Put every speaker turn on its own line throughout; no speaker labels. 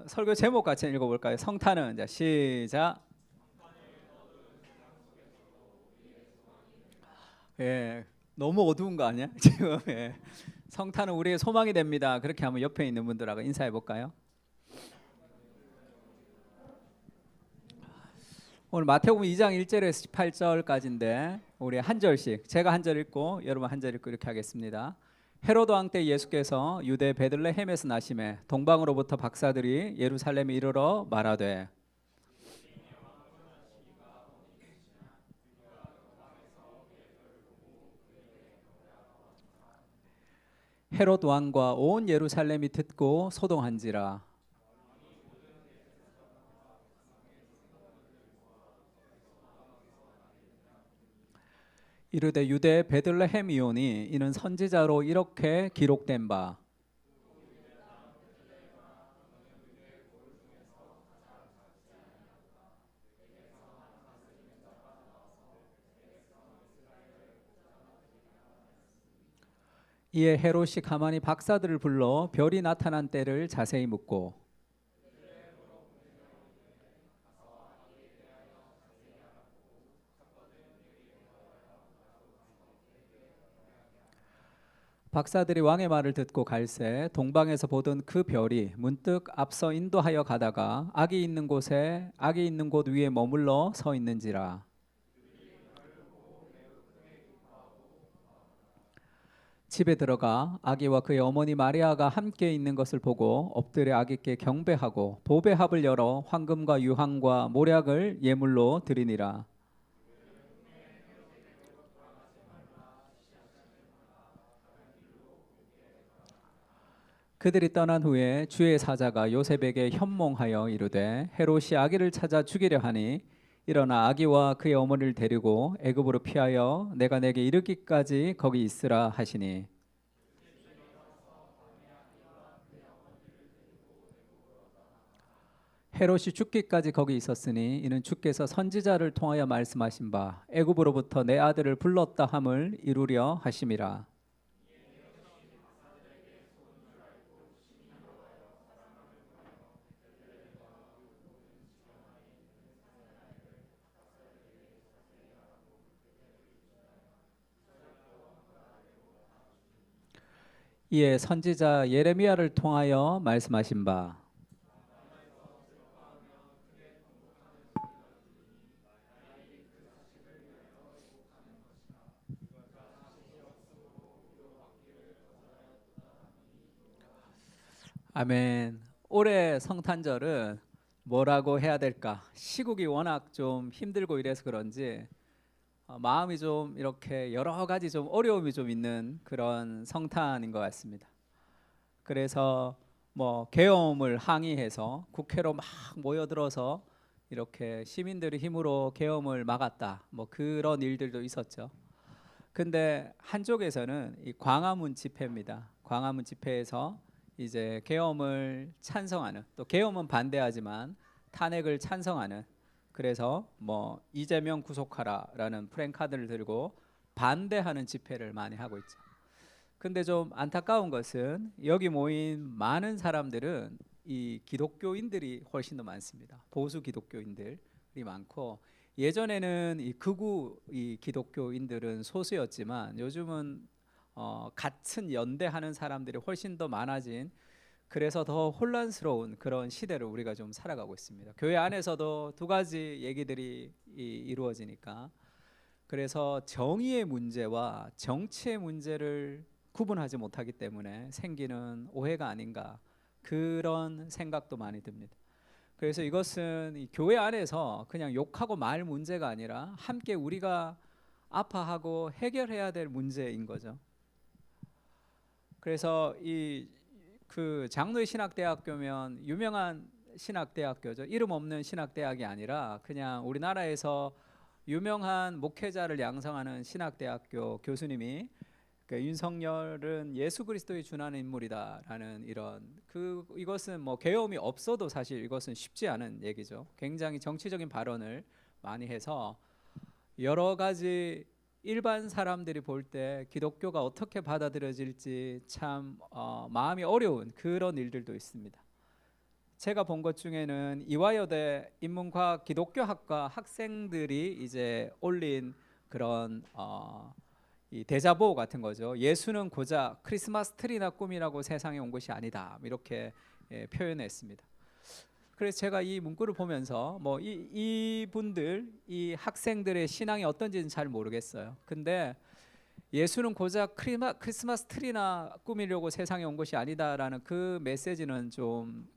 설교 제목 같이 읽어볼까요? 성탄은. 자, 시작. 예, 너무 어두운 거 아니야? 지금. 예. 성탄은 우리의 소망이 됩니다. 그렇게 하면 옆에 있는 분들하고 인사해 볼까요? 오늘 마태복음 2장 1절에서 18절까지인데 우리 한 절씩, 제가 한 절 읽고 여러분 한 절 읽고 이렇게 하겠습니다. 헤로드 왕 때 예수께서 유대 베들레헴에서 나심에 동방으로부터 박사들이 예루살렘에 이르러 말하되, 헤롯 왕과 온 예루살렘이 듣고 소동한지라. 이르되 유대 베들레헴이오니 이는 선지자로 이렇게 기록된 바, 이에 헤롯이 가만히 박사들을 불러 별이 나타난 때를 자세히 묻고, 박사들이 왕의 말을 듣고 갈새 동방에서 보던 그 별이 문득 앞서 인도하여 가다가 악이 있는 곳 위에 머물러 서 있는지라. 집에 들어가 아기와 그의 어머니 마리아가 함께 있는 것을 보고 엎드려 아기께 경배하고 보배합을 열어 황금과 유황과 모략을 예물로 드리니라. 그들이 떠난 후에 주의 사자가 요셉에게 현몽하여 이르되, 헤롯이 아기를 찾아 죽이려 하니 일어나 아기와 그의 어머니를 데리고 애굽으로 피하여 내가 내게 이르기까지 거기 있으라 하시니, 헤롯이 죽기까지 거기 있었으니 이는 주께서 선지자를 통하여 말씀하신 바 애굽으로부터 내 아들을 불렀다 함을 이루려 하심이라. 이에 선지자 예레미야를 통하여 말씀하신 바, 아멘. 올해 성탄절은 뭐라고 해야 될까? 시국이 워낙 좀 힘들고 이래서 그런지 마음이 좀 이렇게 여러 가지 좀 어려움이 좀 있는 그런 성탄인 것 같습니다. 그래서 뭐 계엄을 항의해서 국회로 막 모여들어서 이렇게 시민들의 힘으로 계엄을 막았다. 뭐 그런 일들도 있었죠. 근데 한쪽에서는 이 광화문 집회입니다. 광화문 집회에서 이제 계엄을 찬성하는, 또 계엄은 반대하지만 탄핵을 찬성하는, 그래서 뭐 이재명 구속하라라는 프랜카드를 들고 반대하는 집회를 많이 하고 있죠. 근데 좀 안타까운 것은 여기 모인 많은 사람들은 이 기독교인들이 훨씬 더 많습니다. 보수 기독교인들이 많고, 예전에는 이 극우 이 기독교인들은 소수였지만 요즘은 같은 연대하는 사람들이 훨씬 더 많아진, 그래서 더 혼란스러운 그런 시대를 우리가 좀 살아가고 있습니다. 교회 안에서도 두 가지 얘기들이 이루어지니까, 그래서 정의의 문제와 정치의 문제를 구분하지 못하기 때문에 생기는 오해가 아닌가, 그런 생각도 많이 듭니다. 그래서 이것은 이 교회 안에서 그냥 욕하고 말 문제가 아니라 함께 우리가 아파하고 해결해야 될 문제인 거죠. 그래서 이 그 장로의 신학대학교면 유명한 신학대학교죠. 이름 없는 신학대학이 아니라 그냥 우리나라에서 유명한 목회자를 양성하는 신학대학교 교수님이, 윤석열은 예수 그리스도의 준하는 인물이다라는 이것은 뭐 계엄이 없어도 사실 이것은 쉽지 않은 얘기죠. 굉장히 정치적인 발언을 많이 해서 여러 가지 일반 사람들이 볼 때 기독교가 어떻게 받아들여질지 참 마음이 어려운 그런 일들도 있습니다. 제가 본 것 중에는 이화여대 인문과학 기독교학과 학생들이 이제 올린 그런 이 대자보 같은 거죠. 예수는 고작 크리스마스 트리나 꿈이라고 세상에 온 것이 아니다. 이렇게 표현했습니다. 그래서 제가 이 문구를 보면서 뭐 이분들 이 학생들의 신앙이 어떤지는 잘 모르겠어요. 근데 예수는 고작 크리스마스 트리나 꾸미려고 세상에 온 것이 아니다라는 그 메시지는 좀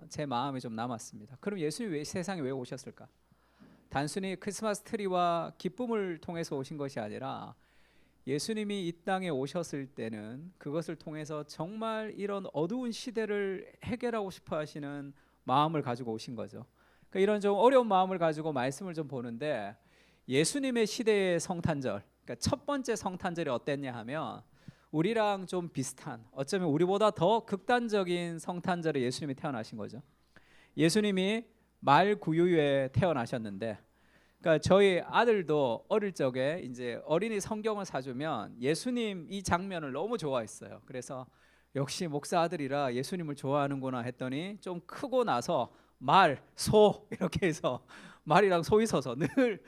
제 마음에 좀 남았습니다. 그럼 예수님이 세상에 왜 오셨을까? 단순히 크리스마스 트리와 기쁨을 통해서 오신 것이 아니라 예수님이 이 땅에 오셨을 때는 그것을 통해서 정말 이런 어두운 시대를 해결하고 싶어 하시는 마음을 가지고 오신 거죠. 그러니까 이런 좀 어려운 마음을 가지고 말씀을 좀 보는데 예수님의 시대의 성탄절, 그러니까 첫 번째 성탄절이 어땠냐 하면 우리랑 좀 비슷한, 어쩌면 우리보다 더 극단적인 성탄절에 예수님이 태어나신 거죠. 예수님이 말 구유에 태어나셨는데, 그러니까 저희 아들도 어릴 적에 이제 어린이 성경을 사주면 예수님 이 장면을 너무 좋아했어요. 그래서 역시 목사 아들이라 예수님을 좋아하는구나 했더니 좀 크고 나서 말, 소 이렇게 해서 말이랑 소이 서서 늘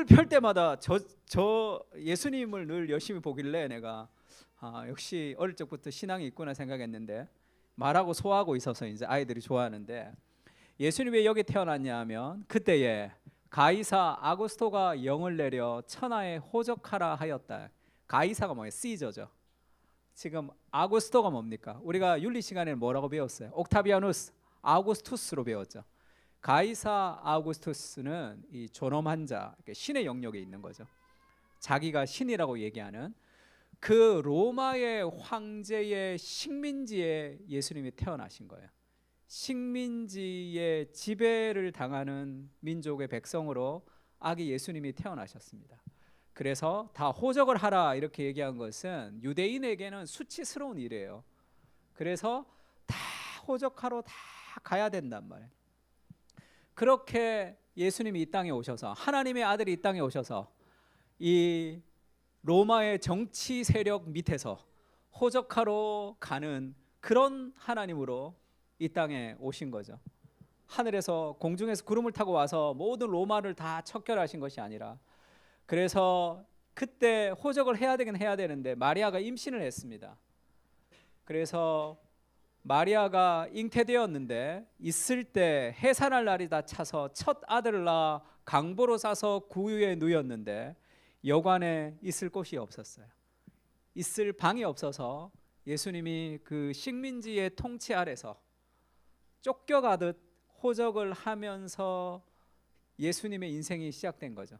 펼 때마다 저 예수님을 늘 열심히 보길래 내가 역시 어릴 적부터 신앙이 있구나 생각했는데 말하고 소하고 있어서 이제 아이들이 좋아하는데, 예수님이 왜 여기 태어났냐 하면 그때에 가이사 아구스토가 영을 내려 천하에 호적하라 하였다. 가이사가 뭐예요? 시저죠. 지금 아구스토가 뭡니까? 우리가 윤리 시간에는 뭐라고 배웠어요? 옥타비아누스 아우구스투스로 배웠죠. 가이사 아우구스투스는 이 존엄한 자, 신의 영역에 있는 거죠. 자기가 신이라고 얘기하는 그 로마의 황제의 식민지에 예수님이 태어나신 거예요. 식민지의 지배를 당하는 민족의 백성으로 아기 예수님이 태어나셨습니다. 그래서 다 호적을 하라 이렇게 얘기한 것은 유대인에게는 수치스러운 일이에요. 그래서 다 호적하러 다 가야 된단 말이에요. 그렇게 예수님이 이 땅에 오셔서, 하나님의 아들이 이 땅에 오셔서 이 로마의 정치 세력 밑에서 호적하러 가는 그런 하나님으로 이 땅에 오신 거죠. 하늘에서 공중에서 구름을 타고 와서 모든 로마를 다 척결하신 것이 아니라, 그래서 그때 호적을 해야 되긴 해야 되는데 마리아가 임신을 했습니다. 그래서 마리아가 잉태되었는데 있을 때 해산할 날이 다 차서 첫 아들을 낳아 강보로 싸서 구유에 누였는데 여관에 있을 곳이 없었어요. 있을 방이 없어서 예수님이 그 식민지의 통치 아래서 쫓겨가듯 호적을 하면서 예수님의 인생이 시작된 거죠.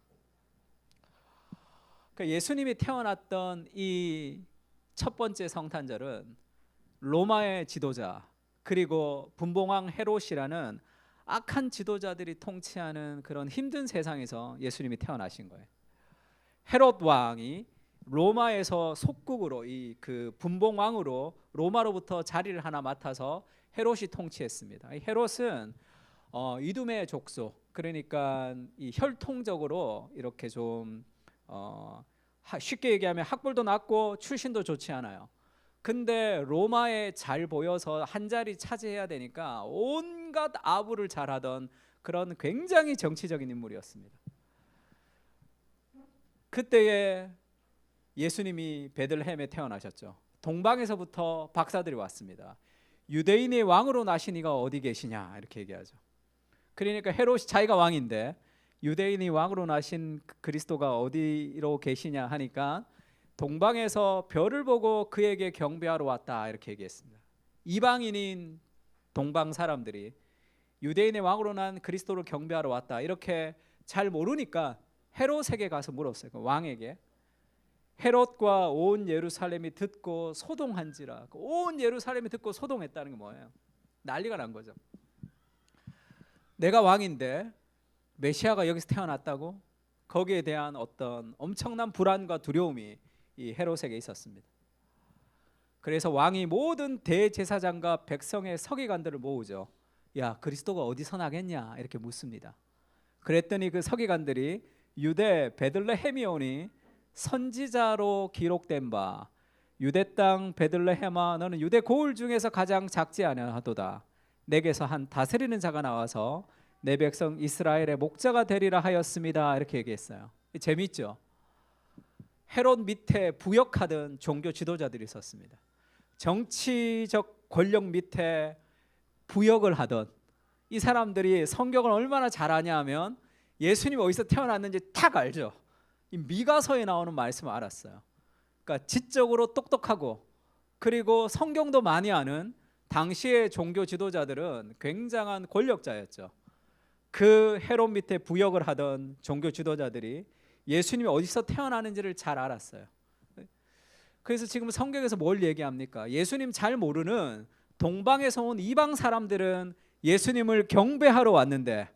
그러니까 예수님이 태어났던 이 첫 번째 성탄절은 로마의 지도자 그리고 분봉왕 헤롯이라는 악한 지도자들이 통치하는 그런 힘든 세상에서 예수님이 태어나신 거예요. 헤롯 왕이 로마에서 속국으로 이 그 분봉왕으로 로마로부터 자리를 하나 맡아서 헤롯이 통치했습니다. 이 헤롯은 이두메 족속, 그러니까 이 혈통적으로 이렇게 좀 쉽게 얘기하면 학벌도 낮고 출신도 좋지 않아요. 근데 로마에 잘 보여서 한 자리 차지해야 되니까 온갖 아부를 잘하던 그런 굉장히 정치적인 인물이었습니다. 그때에 예수님이 베들레헴에 태어나셨죠. 동방에서부터 박사들이 왔습니다. 유대인의 왕으로 나신 이가 어디 계시냐 이렇게 얘기하죠. 그러니까 헤롯이 자기가 왕인데 유대인이 왕으로 나신 그리스도가 어디로 계시냐 하니까 동방에서 별을 보고 그에게 경배하러 왔다 이렇게 얘기했습니다. 이방인인 동방 사람들이 유대인의 왕으로 난 그리스도를 경배하러 왔다 이렇게 잘 모르니까 헤롯에게 가서 물었어요. 그 왕에게. 헤롯과 온 예루살렘이 듣고 소동한지라. 온 예루살렘이 듣고 소동했다는 게 뭐예요? 난리가 난 거죠. 내가 왕인데 메시아가 여기서 태어났다고? 거기에 대한 어떤 엄청난 불안과 두려움이 이 헤롯에게 있었습니다. 그래서 왕이 모든 대제사장과 백성의 서기관들을 모으죠. 야, 그리스도가 어디서 나겠냐 이렇게 묻습니다. 그랬더니 그 서기관들이 유대 베들레헴이 오니 선지자로 기록된 바 유대 땅 베들레헴아 너는 유대 고을 중에서 가장 작지 아니하도다. 내게서 한 다스리는 자가 나와서 내 백성 이스라엘의 목자가 되리라 하였습니다. 이렇게 얘기했어요. 재미있죠? 헤롯 밑에 부역하던 종교 지도자들이 있었습니다. 정치적 권력 밑에 부역을 하던 이 사람들이 성경을 얼마나 잘 아냐 하면 예수님이 어디서 태어났는지 탁 알죠. 이 미가서에 나오는 말씀을 알았어요. 그러니까 지적으로 똑똑하고 그리고 성경도 많이 아는 당시의 종교 지도자들은 굉장한 권력자였죠. 그 헤롯 밑에 부역을 하던 종교 지도자들이 예수님이 어디서 태어나는지를 잘 알았어요. 그래서 지금 성경에서 뭘 얘기합니까? 예수님 잘 모르는 동방에서 온 이방 사람들은 예수님을 경배하러 왔는데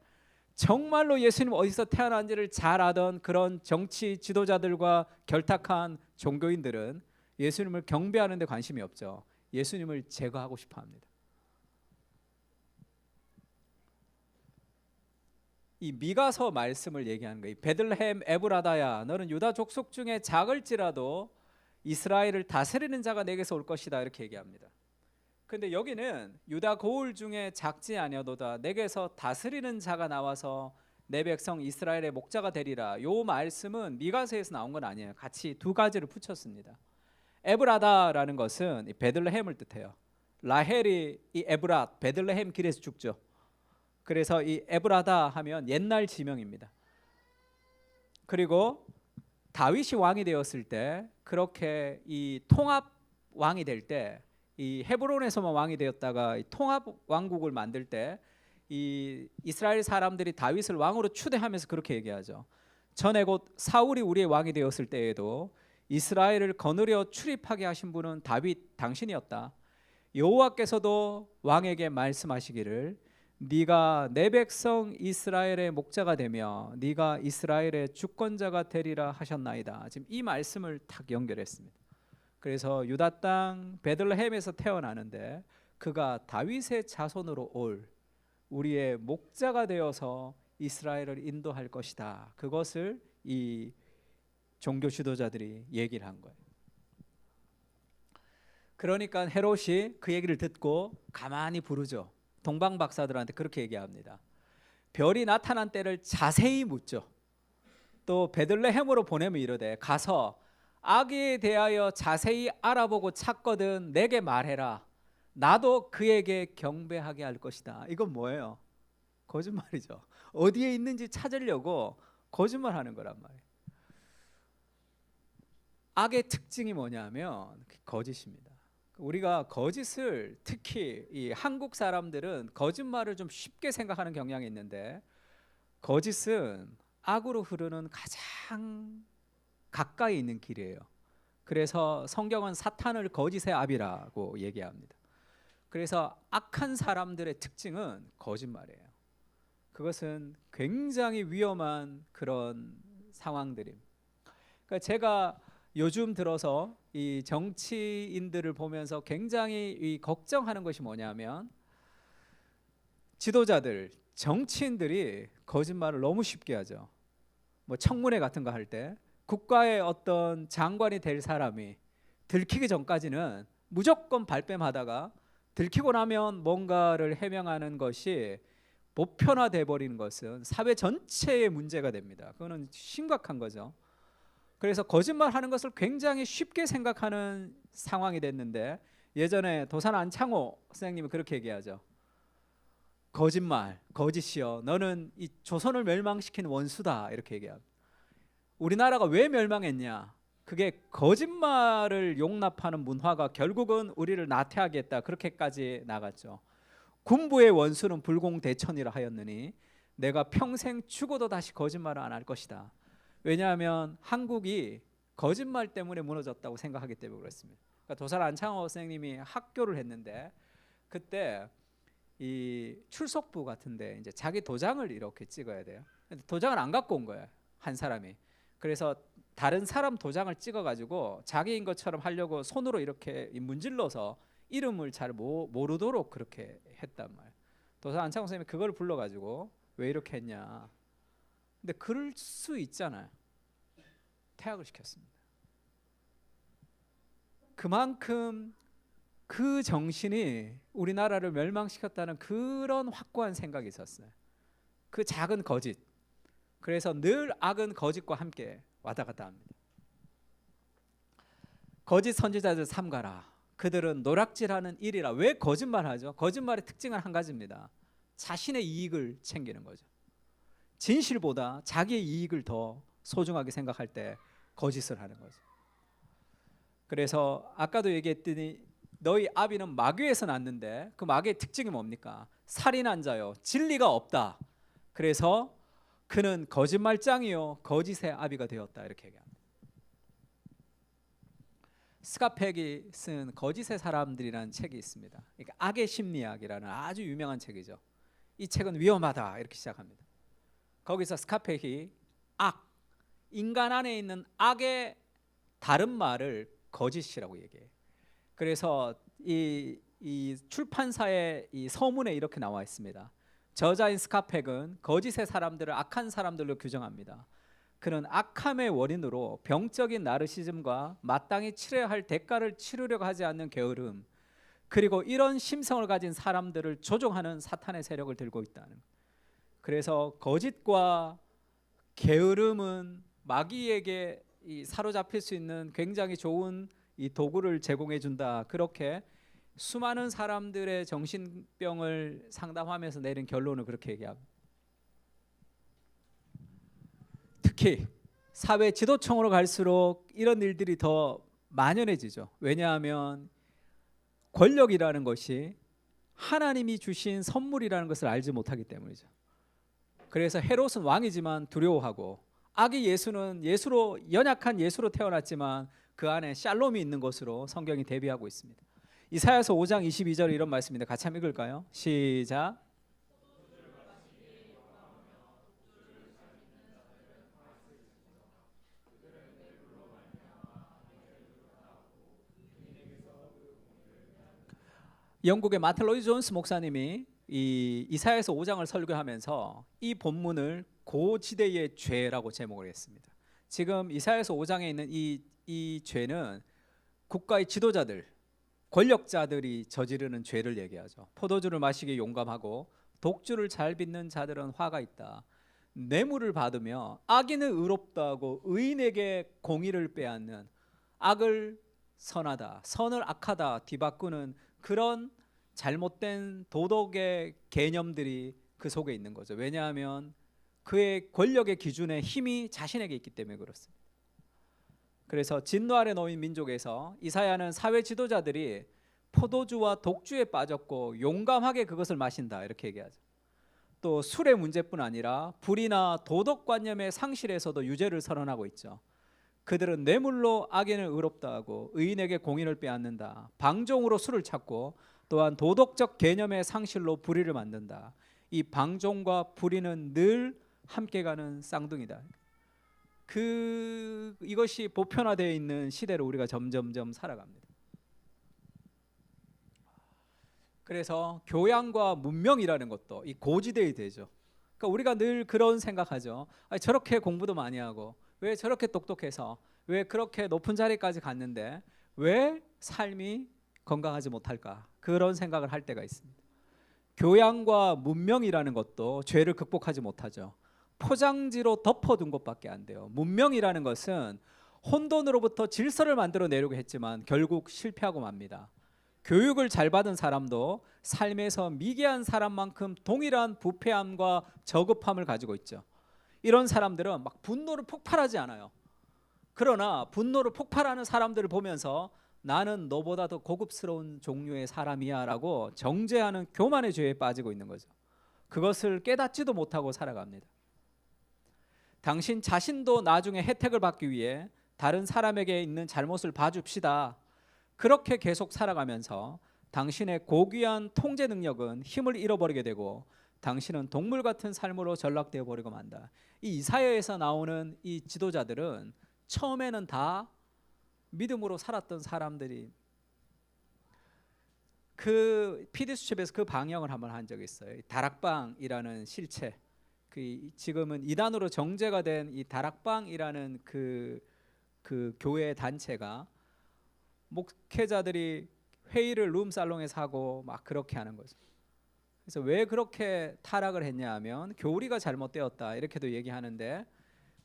정말로 예수님 어디서 태어난지를 잘 아던 그런 정치 지도자들과 결탁한 종교인들은 예수님을 경배하는 데 관심이 없죠. 예수님을 제거하고 싶어 합니다. 이 미가서 말씀을 얘기하는 거예요. 베들레헴 에브라다야 너는 유다 족속 중에 작을지라도 이스라엘을 다스리는 자가 내게서 올 것이다 이렇게 얘기합니다. 근데 여기는 유다 고을 중에 작지 아니하도다 내게서 다스리는 자가 나와서 내 백성 이스라엘의 목자가 되리라. 요 말씀은 미가서에서 나온 건 아니에요. 같이 두 가지를 붙였습니다. 에브라다라는 것은 베들레헴을 뜻해요. 라헬이 이 에브랏 베들레헴 길에서 죽죠. 그래서 이 에브라다 하면 옛날 지명입니다. 그리고 다윗이 왕이 되었을 때 그렇게 이 통합 왕이 될 때 이 헤브론에서만 왕이 되었다가 이 통합 왕국을 만들 때 이 이스라엘 사람들이 다윗을 왕으로 추대하면서 그렇게 얘기하죠. 전에 곧 사울이 우리의 왕이 되었을 때에도 이스라엘을 거느려 출입하게 하신 분은 다윗 당신이었다. 여호와께서도 왕에게 말씀하시기를 네가 내 백성 이스라엘의 목자가 되며 네가 이스라엘의 주권자가 되리라 하셨나이다. 지금 이 말씀을 탁 연결했습니다. 그래서 유다 땅 베들레헴에서 태어나는데 그가 다윗의 자손으로 올 우리의 목자가 되어서 이스라엘을 인도할 것이다. 그것을 이 종교 지도자들이 얘기를 한 거예요. 그러니까 헤롯이 그 얘기를 듣고 가만히 부르죠. 동방 박사들한테 그렇게 얘기합니다. 별이 나타난 때를 자세히 묻죠. 또 베들레헴으로 보내면 이르되 가서 아기에 대하여 자세히 알아보고 찾거든 내게 말해라. 나도 그에게 경배하게 할 것이다. 이건 뭐예요? 거짓말이죠. 어디에 있는지 찾으려고 거짓말하는 거란 말이에요. 악의 특징이 뭐냐면 거짓입니다. 우리가 거짓을 특히 이 한국 사람들은 거짓말을 좀 쉽게 생각하는 경향이 있는데 거짓은 악으로 흐르는 가장 가까이 있는 길이에요. 그래서 성경은 사탄을 거짓의 아비라고 얘기합니다. 그래서 악한 사람들의 특징은 거짓말이에요. 그것은 굉장히 위험한 그런 상황들입니다. 그러니까 제가 요즘 들어서 이 정치인들을 보면서 굉장히 이 걱정하는 것이 뭐냐면 지도자들, 정치인들이 거짓말을 너무 쉽게 하죠. 뭐 청문회 같은 거 할 때 국가의 어떤 장관이 될 사람이 들키기 전까지는 무조건 발뺌하다가 들키고 나면 뭔가를 해명하는 것이 보편화돼 버리는 것은 사회 전체의 문제가 됩니다. 그거는 심각한 거죠. 그래서 거짓말하는 것을 굉장히 쉽게 생각하는 상황이 됐는데 예전에 도산 안창호 선생님이 그렇게 얘기하죠. 거짓말, 거짓이여 너는 이 조선을 멸망시킨 원수다 이렇게 얘기합니다. 우리나라가 왜 멸망했냐? 그게 거짓말을 용납하는 문화가 결국은 우리를 나태하게 했다. 그렇게까지 나갔죠. 군부의 원수는 불공대천이라 하였느니 내가 평생 죽어도 다시 거짓말을 안 할 것이다. 왜냐하면 한국이 거짓말 때문에 무너졌다고 생각하기 때문에 그렇습니다. 그러니까 도산 안창호 선생님이 학교를 했는데 그때 이 출석부 같은데 이제 자기 도장을 이렇게 찍어야 돼요. 근데 도장을 안 갖고 온 거예요. 한 사람이. 그래서 다른 사람 도장을 찍어가지고 자기인 것처럼 하려고 손으로 이렇게 문질러서 이름을 잘 모르도록 그렇게 했단 말이에요. 도산 안창호 선생님이 그걸 불러가지고 왜 이렇게 했냐. 근데 그럴 수 있잖아요. 퇴학을 시켰습니다. 그만큼 그 정신이 우리나라를 멸망시켰다는 그런 확고한 생각이 있었어요. 그 작은 거짓. 그래서 늘 악은 거짓과 함께 왔다 갔다 합니다. 거짓 선지자들 삼가라. 그들은 노략질하는 일이라. 왜 거짓말하죠? 거짓말의 특징은 한 가지입니다. 자신의 이익을 챙기는 거죠. 진실보다 자기의 이익을 더 소중하게 생각할 때 거짓을 하는 거죠. 그래서 아까도 얘기했더니 너희 아비는 마귀에서 났는데 그 마귀의 특징이 뭡니까? 살인한 자요, 진리가 없다. 그래서 그는 거짓말장이요 거짓의 아비가 되었다, 이렇게 얘기합니다. 스카펙이 쓴 거짓의 사람들이라는 책이 있습니다. 그러니까 악의 심리학이라는 아주 유명한 책이죠. 이 책은 위험하다 이렇게 시작합니다. 거기서 스카펙이 악, 인간 안에 있는 악의 다른 말을 거짓이라고 얘기해요. 그래서 이 출판사의 이 서문에 이렇게 나와 있습니다. 저자인 스카펙은 거짓의 사람들을 악한 사람들로 규정합니다. 그는 악함의 원인으로 병적인 나르시즘과 마땅히 치러야 할 대가를 치르려고 하지 않는 게으름, 그리고 이런 심성을 가진 사람들을 조종하는 사탄의 세력을 들고 있다는. 그래서 거짓과 게으름은 마귀에게 사로잡힐 수 있는 굉장히 좋은 이 도구를 제공해 준다. 그렇게 수많은 사람들의 정신병을 상담하면서 내린 결론을 그렇게 얘기합니다. 특히 사회 지도층으로 갈수록 이런 일들이 더 만연해지죠. 왜냐하면 권력이라는 것이 하나님이 주신 선물이라는 것을 알지 못하기 때문이죠. 그래서 헤롯은 왕이지만 두려워하고, 아기 예수는 예수로, 연약한 예수로 태어났지만 그 안에 샬롬이 있는 것으로 성경이 대비하고 있습니다. 이사야서 5장 22절에 이런 말씀입니다. 같이 한번 읽을까요? 시작. 영국의 마틴 로이드 존스 목사님이 이 이사야서 5장을 설교하면서 이 본문을 고지대의 죄라고 제목을 했습니다. 지금 이사야서 5장에 있는 이 죄는 국가의 지도자들, 권력자들이 저지르는 죄를 얘기하죠. 포도주를 마시기 용감하고 독주를 잘 빚는 자들은 화가 있다. 뇌물을 받으며 악인은 의롭다고 의인에게 공의를 빼앗는, 악을 선하다, 선을 악하다 뒤바꾸는 그런 잘못된 도덕의 개념들이 그 속에 있는 거죠. 왜냐하면 그의 권력의 기준에 힘이 자신에게 있기 때문에 그렇습니다. 그래서 진노 아래 놓인 민족에서 이사야는 사회 지도자들이 포도주와 독주에 빠졌고 용감하게 그것을 마신다 이렇게 얘기하죠. 또 술의 문제뿐 아니라 불이나 도덕관념의 상실에서도 유죄를 선언하고 있죠. 그들은 뇌물로 악인을 의롭다 하고 의인에게 공의를 빼앗는다. 방종으로 술을 찾고 또한 도덕적 개념의 상실로 불의를 만든다. 이 방종과 불의는 늘 함께 가는 쌍둥이다. 이것이 보편화되어 있는 시대로 우리가 점점점 살아갑니다. 그래서 교양과 문명이라는 것도 이 고지대의 되죠. 그러니까 우리가 늘 그런 생각하죠. 저렇게 공부도 많이 하고 왜 저렇게 똑똑해서 왜 그렇게 높은 자리까지 갔는데 왜 삶이 건강하지 못할까, 그런 생각을 할 때가 있습니다. 교양과 문명이라는 것도 죄를 극복하지 못하죠. 포장지로 덮어둔 것밖에 안 돼요. 문명이라는 것은 혼돈으로부터 질서를 만들어내려고 했지만 결국 실패하고 맙니다. 교육을 잘 받은 사람도 삶에서 미개한 사람만큼 동일한 부패함과 저급함을 가지고 있죠. 이런 사람들은 막 분노를 폭발하지 않아요. 그러나 분노를 폭발하는 사람들을 보면서 나는 너보다 더 고급스러운 종류의 사람이야 라고 정죄하는 교만의 죄에 빠지고 있는 거죠. 그것을 깨닫지도 못하고 살아갑니다. 당신 자신도 나중에 혜택을 받기 위해 다른 사람에게 있는 잘못을 봐줍시다. 그렇게 계속 살아가면서 당신의 고귀한 통제 능력은 힘을 잃어버리게 되고 당신은 동물 같은 삶으로 전락되어 버리고 만다. 이 이사야에서 나오는 이 지도자들은 처음에는 다 믿음으로 살았던 사람들이, 그 PD수첩에서 그 방영을 한번 한 적이 있어요. 다락방이라는 실체, 지금은 이단으로 정죄가 된 이 다락방이라는 그 교회 단체가 목회자들이 회의를 룸살롱에서 하고 막 그렇게 하는 거죠. 그래서 왜 그렇게 타락을 했냐 하면 교리가 잘못되었다 이렇게도 얘기하는데,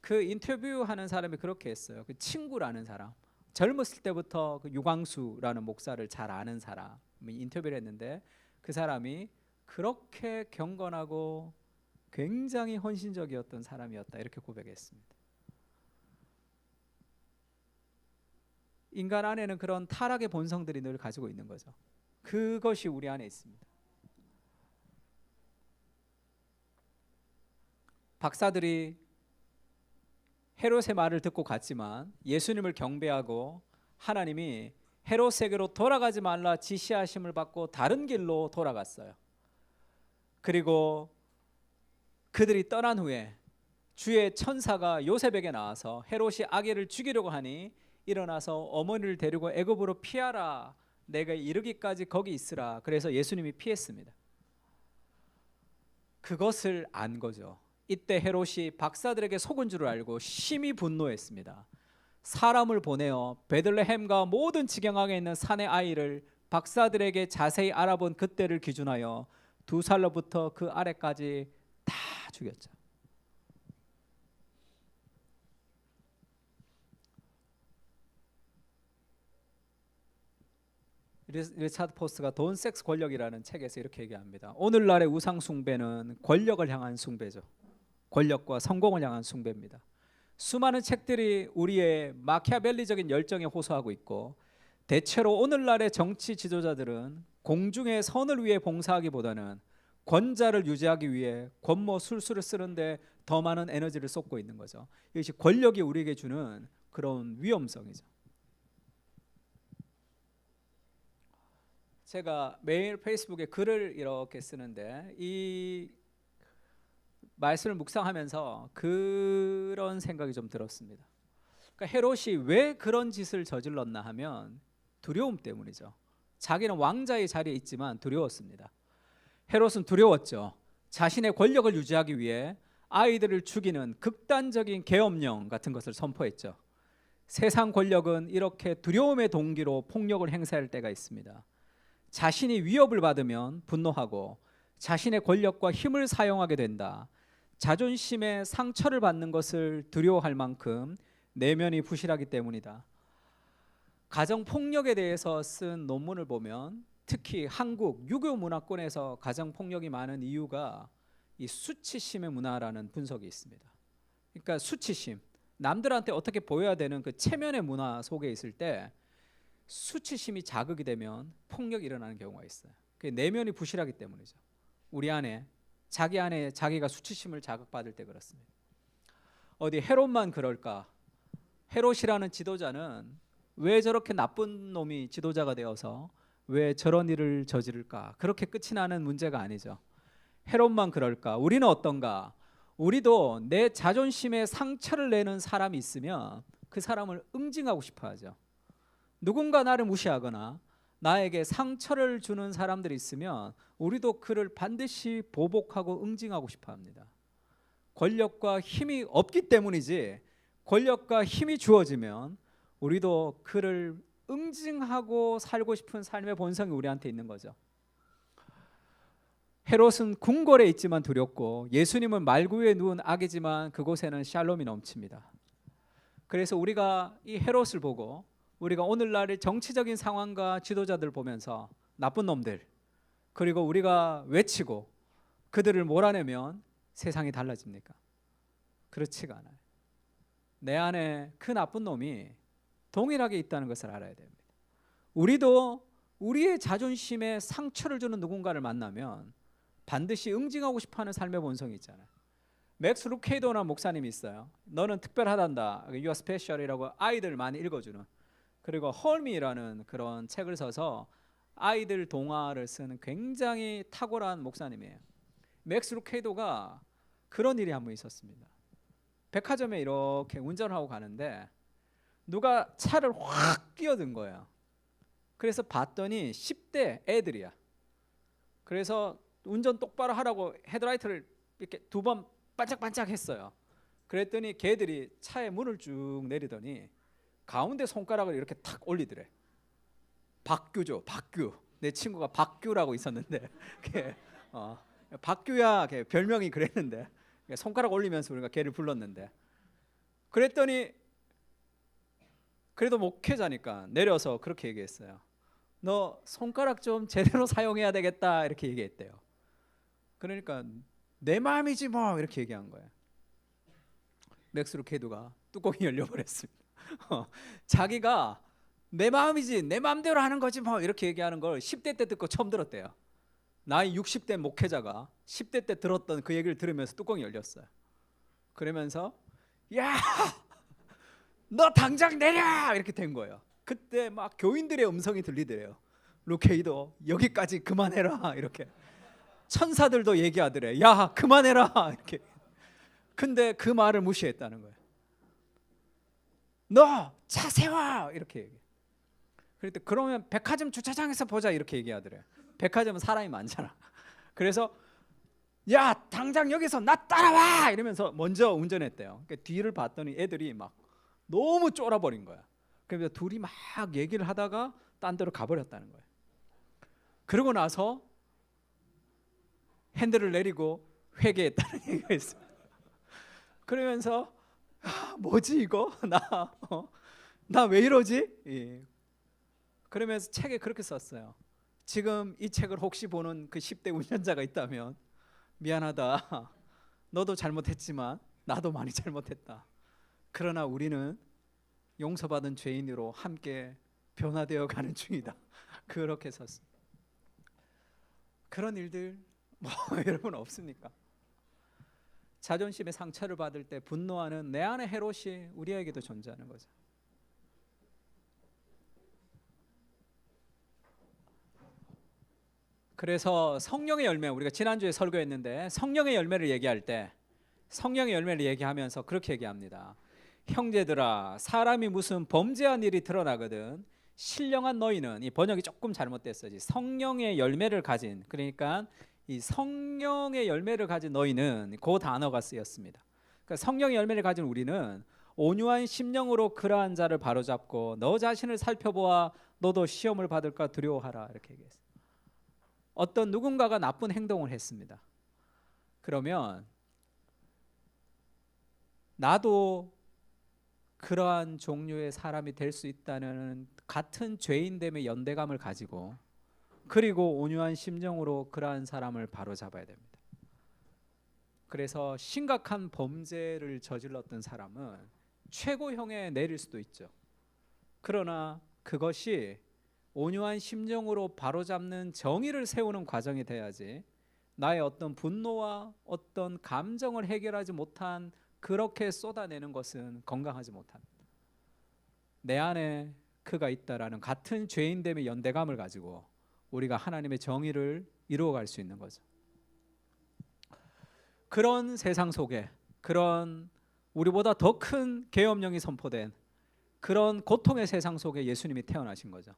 그 인터뷰하는 사람이 그렇게 했어요. 그 친구라는 사람, 젊었을 때부터 그 유광수라는 목사를 잘 아는 사람이 인터뷰를 했는데, 그 사람이 그렇게 경건하고 굉장히 헌신적이었던 사람이었다 이렇게 고백했습니다. 인간 안에는 그런 타락의 본성들이 늘 가지고 있는 거죠. 그것이 우리 안에 있습니다. 박사들이 헤롯의 말을 듣고 갔지만 예수님을 경배하고 하나님이 헤롯에게로 돌아가지 말라 지시하심을 받고 다른 길로 돌아갔어요. 그리고 그들이 떠난 후에 주의 천사가 요셉에게 나와서 헤롯이 아기를 죽이려고 하니 일어나서 어머니를 데리고 애굽으로 피하라, 내가 이르기까지 거기 있으라. 그래서 예수님이 피했습니다. 그것을 안 거죠. 이때 헤롯이 박사들에게 속은 줄 알고 심히 분노했습니다. 사람을 보내어 베들레헴과 모든 지경항에 있는 산의 아이를 박사들에게 자세히 알아본 그때를 기준하여 2살로부터 그 아래까지 다 죽였죠. 리차드 포스가 돈, 섹스, 권력이라는 책에서 이렇게 얘기합니다. 오늘날의 우상 숭배는 권력을 향한 숭배죠. 권력과 성공을 향한 숭배입니다. 수많은 책들이 우리의 마키아벨리적인 열정에 호소하고 있고, 대체로 오늘날의 정치 지도자들은 공중의 선을 위해 봉사하기보다는 권자를 유지하기 위해 권모 술수를 쓰는데 더 많은 에너지를 쏟고 있는 거죠. 이것이 권력이 우리에게 주는 그런 위험성이죠. 제가 매일 페이스북에 글을 이렇게 쓰는데 이 말씀을 묵상하면서 그런 생각이 좀 들었습니다. 그러니까 헤롯이 왜 그런 짓을 저질렀나 하면 두려움 때문이죠. 자기는 왕자의 자리에 있지만 두려웠습니다. 헤롯은 두려웠죠. 자신의 권력을 유지하기 위해 아이들을 죽이는 극단적인 계엄령 같은 것을 선포했죠. 세상 권력은 이렇게 두려움의 동기로 폭력을 행사할 때가 있습니다. 자신이 위협을 받으면 분노하고 자신의 권력과 힘을 사용하게 된다. 자존심에 상처를 받는 것을 두려워할 만큼 내면이 부실하기 때문이다. 가정폭력에 대해서 쓴 논문을 보면 특히 한국 유교 문화권에서 가정폭력이 많은 이유가 이 수치심의 문화라는 분석이 있습니다. 그러니까 수치심, 남들한테 어떻게 보여야 되는 그 체면의 문화 속에 있을 때 수치심이 자극이 되면 폭력이 일어나는 경우가 있어요. 그게 내면이 부실하기 때문이죠. 우리 안에 자기 안에 자기가 수치심을 자극받을 때 그렇습니다. 어디 헤롯만 그럴까? 헤롯이라는 지도자는 왜 저렇게 나쁜 놈이 지도자가 되어서 왜 저런 일을 저지를까? 그렇게 끝이 나는 문제가 아니죠. 헤롯만 그럴까? 우리는 어떤가? 우리도 내 자존심에 상처를 내는 사람이 있으면 그 사람을 응징하고 싶어 하죠. 누군가 나를 무시하거나 나에게 상처를 주는 사람들이 있으면 우리도 그를 반드시 보복하고 응징하고 싶어 합니다. 권력과 힘이 없기 때문이지, 권력과 힘이 주어지면 우리도 그를 응징하고 살고 싶은 삶의 본성이 우리한테 있는 거죠. 헤롯은 궁궐에 있지만 두렵고 예수님은 말구 위에 누운 아기지만 그곳에는 샬롬이 넘칩니다. 그래서 우리가 이 헤롯을 보고 우리가 오늘날의 정치적인 상황과 지도자들 보면서 나쁜 놈들, 그리고 우리가 외치고 그들을 몰아내면 세상이 달라집니까? 그렇지가 않아요. 내 안에 그 나쁜 놈이 동일하게 있다는 것을 알아야 됩니다. 우리도 우리의 자존심에 상처를 주는 누군가를 만나면 반드시 응징하고 싶어하는 삶의 본성이 있잖아요. 맥스 루케이도라는 목사님이 있어요. 너는 특별하단다, You are special이라고 아이들 많이 읽어주는, 그리고 헐미라는 그런 책을 써서 아이들 동화를 쓰는 굉장히 탁월한 목사님이에요. 맥스 루케이도가 그런 일이 한 번 있었습니다. 백화점에 이렇게 운전하고 가는데 누가 차를 확 끼어든 거예요. 그래서 봤더니 10대 애들이야. 그래서 운전 똑바로 하라고 헤드라이트를 이렇게 2번 반짝반짝 했어요. 그랬더니 걔들이 차의 문을 쭉 내리더니 가운데 손가락을 이렇게 탁 올리더래. 박규죠. 박규. 내 친구가 박규라고 있었는데 박규야 걔 별명이 그랬는데 손가락 올리면서 우리가 걔를 불렀는데 그랬더니 그래도 목회자니까 내려서 그렇게 얘기했어요. 너 손가락 좀 제대로 사용해야 되겠다 이렇게 얘기했대요. 그러니까 내 마음이지 뭐 이렇게 얘기한 거예요. 맥스루 캐두가 뚜껑이 열려버렸습니다. 자기가 내 마음이지 내 마음대로 하는 거지 뭐 이렇게 얘기하는 걸 10대 때 듣고 처음 들었대요. 나이 60대 목회자가 10대 때 들었던 그 얘기를 들으면서 뚜껑이 열렸어요. 그러면서 야, 너 당장 내려 이렇게 된 거예요. 그때 막 교인들의 음성이 들리더래요. 루케이도 여기까지 그만해라 이렇게. 천사들도 얘기하더래. 야 그만해라 이렇게. 근데 그 말을 무시했다는 거예요. 너 차 세워 이렇게 얘기해. 그랬더니 그러면 백화점 주차장에서 보자 이렇게 얘기하더래. 백화점은 사람이 많잖아. 그래서 야 당장 여기서 나 따라와 이러면서 먼저 운전했대요. 그러니까 뒤를 봤더니 애들이 막 너무 쫄아버린 거야. 그래서 둘이 막 얘기를 하다가 딴 데로 가버렸다는 거예요. 그러고 나서 핸들을 내리고 회개했다는 얘기가 있어요. 그러면서 뭐지 이거 나 왜 이러지? 예. 그러면서 책에 그렇게 썼어요. 지금 이 책을 혹시 보는 그 10대 운전자가 있다면 미안하다. 너도 잘못했지만 나도 많이 잘못했다. 그러나 우리는 용서받은 죄인으로 함께 변화되어 가는 중이다. 그렇게 썼습니다. 그런 일들 뭐 여러분 없습니까? 자존심의 상처를 받을 때 분노하는 내 안의 헤롯이 우리에게도 존재하는 거죠. 그래서 성령의 열매, 우리가 지난주에 설교했는데 성령의 열매를 얘기할 때 성령의 열매를 얘기하면서 그렇게 얘기합니다. 형제들아, 사람이 무슨 범죄한 일이 드러나거든 신령한 너희는, 이 번역이 조금 잘못됐어지, 성령의 열매를 가진, 그러니까 이 성령의 열매를 가진 너희는 그 단어가 쓰였습니다. 그러니까 성령의 열매를 가진 우리는 온유한 심령으로 그러한 자를 바로잡고 너 자신을 살펴보아 너도 시험을 받을까 두려워하라 이렇게 얘기했어요. 어떤 누군가가 나쁜 행동을 했습니다. 그러면 나도 그러한 종류의 사람이 될 수 있다는 같은 죄인됨의 연대감을 가지고 그리고 온유한 심정으로 그러한 사람을 바로잡아야 됩니다. 그래서 심각한 범죄를 저질렀던 사람은 최고형에 내릴 수도 있죠. 그러나 그것이 온유한 심정으로 바로잡는 정의를 세우는 과정이 돼야지 나의 어떤 분노와 어떤 감정을 해결하지 못한 그렇게 쏟아내는 것은 건강하지 못합니다. 내 안에 그가 있다라는 같은 죄인됨의 연대감을 가지고 우리가 하나님의 정의를 이루어갈 수 있는 거죠. 그런 세상 속에 그런 우리보다 더 큰 계엄령이 선포된 그런 고통의 세상 속에 예수님이 태어나신 거죠.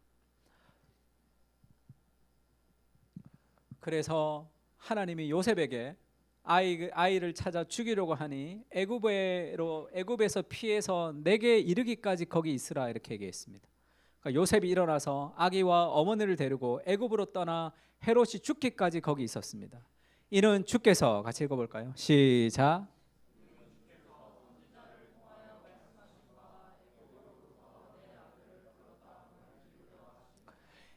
그래서 하나님이 요셉에게 아이를 찾아 죽이려고 하니 애굽에서 피해서 내게 이르기까지 거기 있으라 이렇게 얘기했습니다. 그러니까 요셉이 일어나서 아기와 어머니를 데리고 애굽으로 떠나 헤롯이 죽기까지 거기 있었습니다. 이는 주께서, 같이 읽어볼까요? 시작.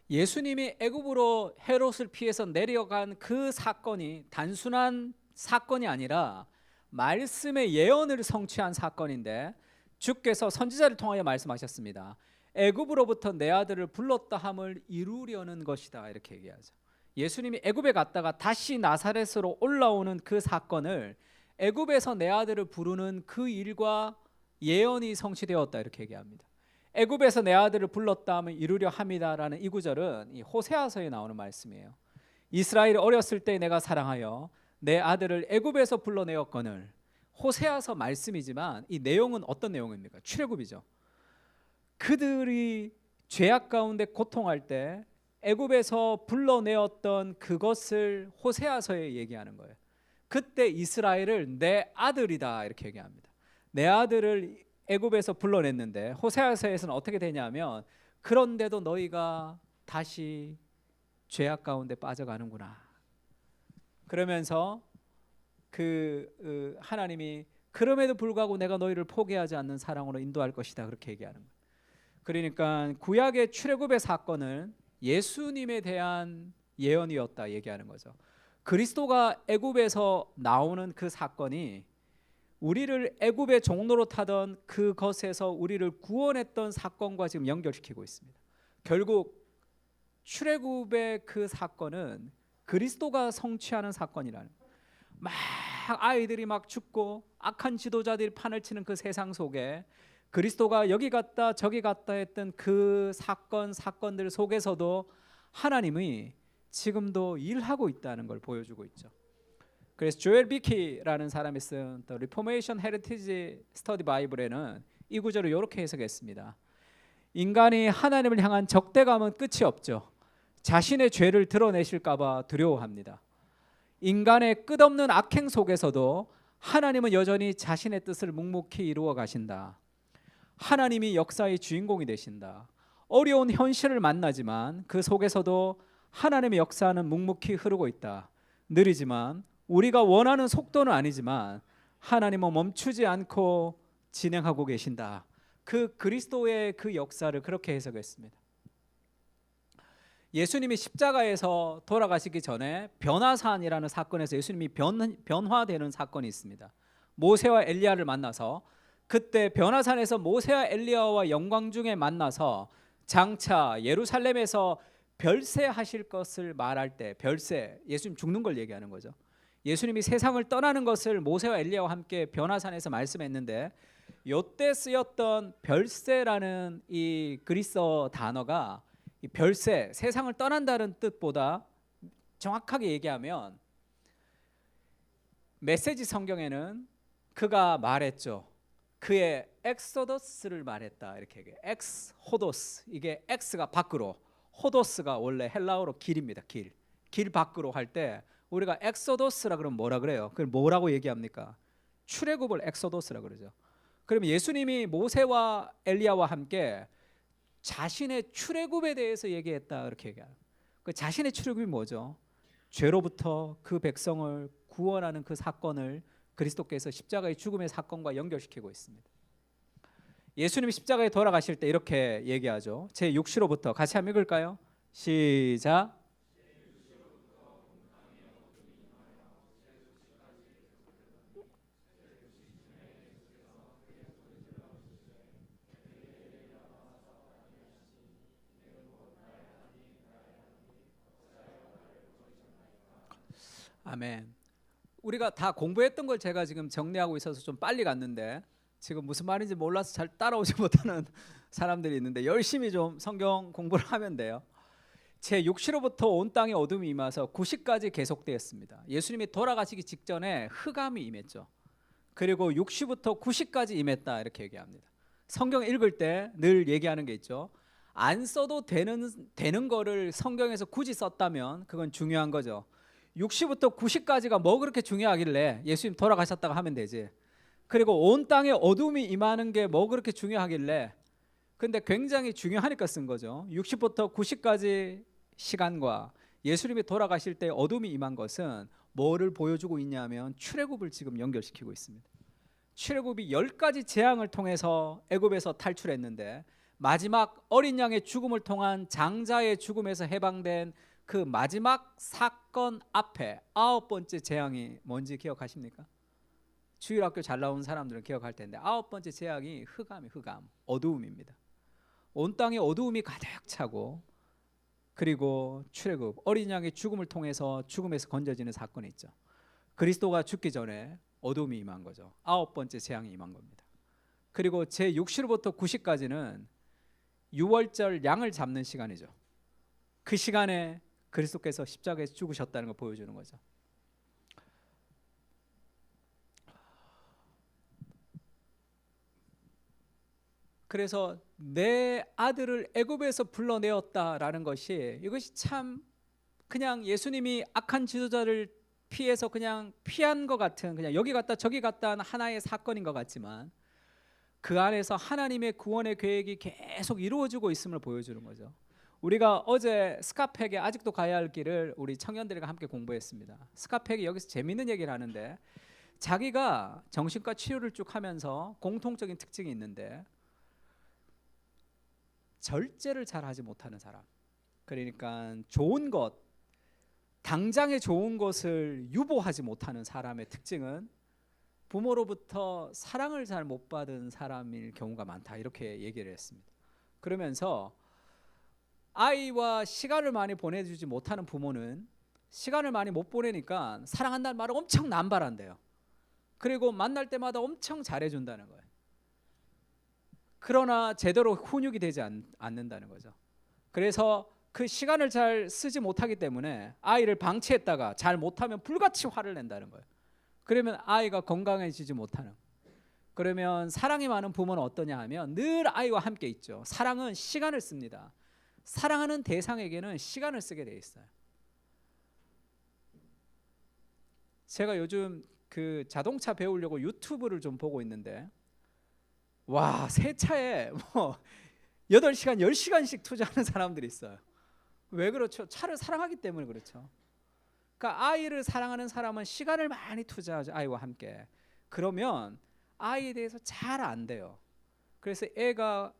예수님이 애굽으로 헤롯을 피해서 내려간 그 사건이 단순한 사건이 아니라 말씀의 예언을 성취한 사건인데 주께서 선지자를 통하여 말씀하셨습니다. 애굽으로부터 내 아들을 불렀다 함을 이루려는 것이다 이렇게 얘기하죠. 예수님이 애굽에 갔다가 다시 나사렛으로 올라오는 그 사건을 애굽에서 내 아들을 부르는 그 일과 예언이 성취되었다 이렇게 얘기합니다. 애굽에서 내 아들을 불렀다 하면 이루려 함이다라는 이 구절은 이 호세아서에 나오는 말씀이에요. 이스라엘이 어렸을 때 내가 사랑하여 내 아들을 애굽에서 불러내었거늘. 호세아서 말씀이지만 이 내용은 어떤 내용입니까? 출애굽이죠. 그들이 죄악 가운데 고통할 때 애굽에서 불러내었던 그것을 호세아서에 얘기하는 거예요. 그때 이스라엘을 내 아들이다 이렇게 얘기합니다. 내 아들을 애굽에서 불러냈는데 호세아서에서는 어떻게 되냐면 그런데도 너희가 다시 죄악 가운데 빠져가는구나. 그러면서 하나님이 그럼에도 불구하고 내가 너희를 포기하지 않는 사랑으로 인도할 것이다, 그렇게 얘기하는 거예요. 그러니까 구약의 출애굽의 사건은 예수님에 대한 예언이었다 얘기하는 거죠. 그리스도가 애굽에서 나오는 그 사건이 우리를 애굽의 종로로 타던 그것에서 우리를 구원했던 사건과 지금 연결시키고 있습니다. 결국 출애굽의 그 사건은 그리스도가 성취하는 사건이라는 거예요. 막 아이들이 막 죽고 악한 지도자들이 판을 치는 그 세상 속에 그리스도가 여기 갔다 저기 갔다 했던 그 사건들 속에서도 하나님이 지금도 일하고 있다는 걸 보여주고 있죠. 그래서 조엘 비키라는 사람이 쓴 The Reformation Heritage Study Bible에는 이 구절을 이렇게 해석했습니다. 인간이 하나님을 향한 적대감은 끝이 없죠. 자신의 죄를 드러내실까 봐 두려워합니다. 인간의 끝없는 악행 속에서도 하나님은 여전히 자신의 뜻을 묵묵히 이루어 가신다. 하나님이 역사의 주인공이 되신다. 어려운 현실을 만나지만 그 속에서도 하나님의 역사는 묵묵히 흐르고 있다. 느리지만 우리가 원하는 속도는 아니지만 하나님은 멈추지 않고 진행하고 계신다. 그 그리스도의 그 역사를 그렇게 해석했습니다. 예수님이 십자가에서 돌아가시기 전에 변화산이라는 사건에서 예수님이 변화되는 사건이 있습니다. 모세와 엘리야를 만나서 그때 변화산에서 모세와 엘리야와 영광 중에 만나서 장차 예루살렘에서 별세하실 것을 말할 때, 별세, 예수님 죽는 걸 얘기하는 거죠. 예수님이 세상을 떠나는 것을 모세와 엘리야와 함께 변화산에서 말씀했는데 요때 쓰였던 별세라는 이 그리스어 단어가 이 별세, 세상을 떠난다는 뜻보다 정확하게 얘기하면 메시지 성경에는 그가 말했죠. 그의 엑소더스를 말했다, 이렇게 얘기해요. 엑스호도스, 이게 엑스가 밖으로, 호도스가 원래 헬라어로 길입니다. 길 밖으로 할 때 우리가 엑소더스라 그러면 뭐라 그래요? 그걸 뭐라고 얘기합니까? 출애굽을 엑소더스라 그러죠. 그러면 예수님이 모세와 엘리야와 함께 자신의 출애굽에 대해서 얘기했다, 이렇게 얘기해요. 그 자신의 출애굽이 뭐죠? 죄로부터 그 백성을 구원하는 그 사건을 그리스도께서 십자가의 죽음의 사건과 연결시키고 있습니다. 예수님이 십자가에 돌아가실 때 이렇게 얘기하죠. 제 6시로부터 같이 한번 읽을까요? 시작. 아멘. 우리가 다 공부했던 걸 제가 지금 정리하고 있어서 좀 빨리 갔는데 지금 무슨 말인지 몰라서 잘 따라오지 못하는 사람들이 있는데 열심히 좀 성경 공부를 하면 돼요. 제 6시로부터 온 땅에 어둠이 임하서 9시까지 계속되었습니다. 예수님이 돌아가시기 직전에 흑암이 임했죠. 그리고 6시부터 9시까지 임했다, 이렇게 얘기합니다. 성경 읽을 때 늘 얘기하는 게 있죠. 안 써도 되는 거를 성경에서 굳이 썼다면 그건 중요한 거죠. 6시부터 9시까지가 뭐 그렇게 중요하길래 예수님 돌아가셨다고 하면 되지. 그리고 온 땅에 어둠이 임하는 게 뭐 그렇게 중요하길래, 근데 굉장히 중요하니까 쓴 거죠. 6시부터 9시까지 시간과 예수님이 돌아가실 때 어둠이 임한 것은 뭐를 보여주고 있냐면 출애굽을 지금 연결시키고 있습니다. 출애굽이 10가지 재앙을 통해서 애굽에서 탈출했는데 마지막 어린 양의 죽음을 통한 장자의 죽음에서 해방된 그 마지막 사건 앞에 9번째 재앙이 뭔지 기억하십니까? 주일학교 잘 나온 사람들은 기억할 텐데 9번째 재앙이 흑암, 어두움입니다. 온 땅에 어두움이 가득 차고, 그리고 출애굽, 어린 양의 죽음을 통해서 죽음에서 건져지는 사건이 있죠. 그리스도가 죽기 전에 어둠이 임한 거죠. 9번째 재앙이 임한 겁니다. 그리고 제 6시로부터 9시까지는 유월절 양을 잡는 시간이죠. 그 시간에 그리스도께서 십자가에서 죽으셨다는 걸 보여주는 거죠. 그래서 내 아들을 애굽에서 불러내었다라는 것이, 이것이 참 그냥 예수님이 악한 지도자를 피해서 그냥 피한 것 같은, 그냥 여기 갔다 저기 갔다 하는 하나의 사건인 것 같지만 그 안에서 하나님의 구원의 계획이 계속 이루어지고 있음을 보여주는 거죠. 우리가 어제 스카펙에 아직도 가야 할 길을 우리 청년들과 함께 공부했습니다. 스카펙이 여기서 재밌는 얘기를 하는데 자기가 정신과 치료를 쭉 하면서 공통적인 특징이 있는데 절제를 잘 하지 못하는 사람. 그러니까 좋은 것, 당장의 좋은 것을 유보하지 못하는 사람의 특징은 부모로부터 사랑을 잘 못 받은 사람일 경우가 많다, 이렇게 얘기를 했습니다. 그러면서 아이와 시간을 많이 보내주지 못하는 부모는 시간을 많이 못 보내니까 사랑한다는 말을 엄청 남발한대요. 그리고 만날 때마다 엄청 잘해준다는 거예요. 그러나 제대로 훈육이 되지 않는다는 거죠. 그래서 그 시간을 잘 쓰지 못하기 때문에 아이를 방치했다가 잘 못하면 불같이 화를 낸다는 거예요. 그러면 아이가 건강해지지 못하는. 그러면 사랑이 많은 부모는 어떠냐 하면 늘 아이와 함께 있죠. 사랑은 시간을 씁니다. 사랑하는 대상에게는 시간을 쓰게 돼 있어요. 제가 요즘 그 자동차 배우려고 유튜브를 좀 보고 있는데 와, 새 차에 뭐 8시간, 10시간씩 투자하는 사람들이 있어요. 왜 그렇죠? 차를 사랑하기 때문에 그렇죠. 그러니까 아이를 사랑하는 사람은 시간을 많이 투자하죠. 아이와 함께. 그러면 아이에 대해서 잘 안 돼요. 그래서 애가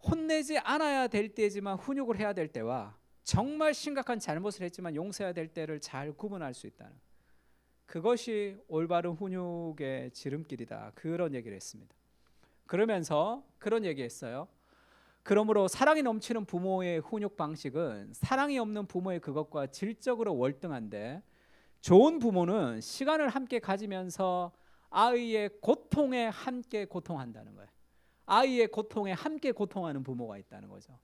혼내지 않아야 될 때지만 훈육을 해야 될 때와 정말 심각한 잘못을 했지만 용서해야 될 때를 잘 구분할 수 있다는, 그것이 올바른 훈육의 지름길이다, 그런 얘기를 했습니다. 그러면서 그런 얘기했어요. 그러므로 사랑이 넘치는 부모의 훈육 방식은 사랑이 없는 부모의 그것과 질적으로 월등한데, 좋은 부모는 시간을 함께 가지면서 아이의 고통에 함께 고통한다는 거예요. 아이의 고통에 함께 고통하는 부모가 있다는 거죠.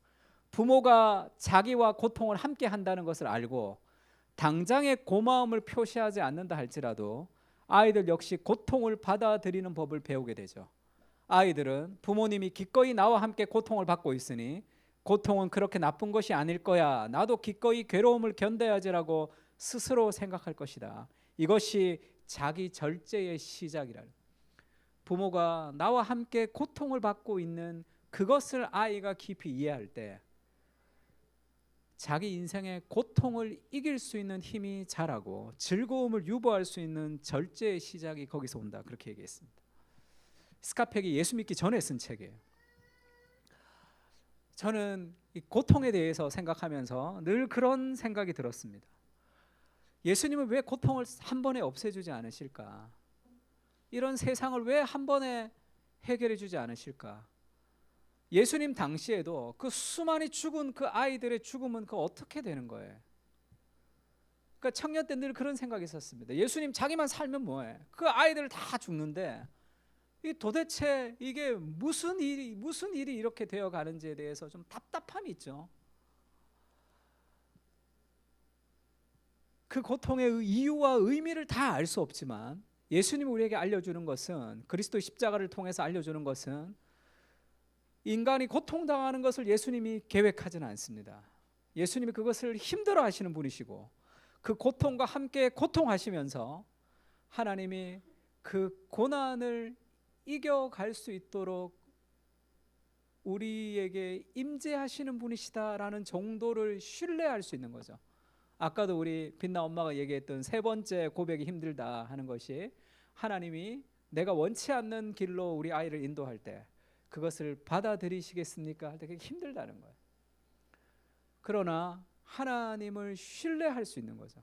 부모가 자기와 고통을 함께 한다는 것을 알고 당장의 고마움을 표시하지 않는다 할지라도 아이들 역시 고통을 받아들이는 법을 배우게 되죠. 아이들은 부모님이 기꺼이 나와 함께 고통을 받고 있으니 고통은 그렇게 나쁜 것이 아닐 거야, 나도 기꺼이 괴로움을 견뎌야지라고 스스로 생각할 것이다. 이것이 자기 절제의 시작이라는, 부모가 나와 함께 고통을 받고 있는 그것을 아이가 깊이 이해할 때 자기 인생의 고통을 이길 수 있는 힘이 자라고 즐거움을 유보할 수 있는 절제의 시작이 거기서 온다, 그렇게 얘기했습니다. 스카펙이 예수 믿기 전에 쓴 책이에요. 저는 이 고통에 대해서 생각하면서 늘 그런 생각이 들었습니다. 예수님은 왜 고통을 한 번에 없애주지 않으실까? 이런 세상을 왜 한 번에 해결해 주지 않으실까? 예수님 당시에도 그 수많이 죽은 그 아이들의 죽음은 그 어떻게 되는 거예요? 그러니까 청년 때 늘 그런 생각이 있었습니다. 예수님 자기만 살면 뭐해? 그 아이들 다 죽는데 이 도대체 이게 무슨 일이 이렇게 되어 가는지에 대해서 좀 답답함이 있죠. 그 고통의 이유와 의미를 다 알 수 없지만 예수님이 우리에게 알려주는 것은, 그리스도의 십자가를 통해서 알려주는 것은 인간이 고통당하는 것을 예수님이 계획하지는 않습니다. 예수님이 그것을 힘들어 하시는 분이시고 그 고통과 함께 고통하시면서 하나님이 그 고난을 이겨갈 수 있도록 우리에게 임재하시는 분이시다라는 정도를 신뢰할 수 있는 거죠. 아까도 우리 빛나 엄마가 얘기했던 세 번째 고백이 힘들다 하는 것이, 하나님이 내가 원치 않는 길로 우리 아이를 인도할 때 그것을 받아들이시겠습니까? 할 때 그게 힘들다는 거예요. 그러나 하나님을 신뢰할 수 있는 거죠.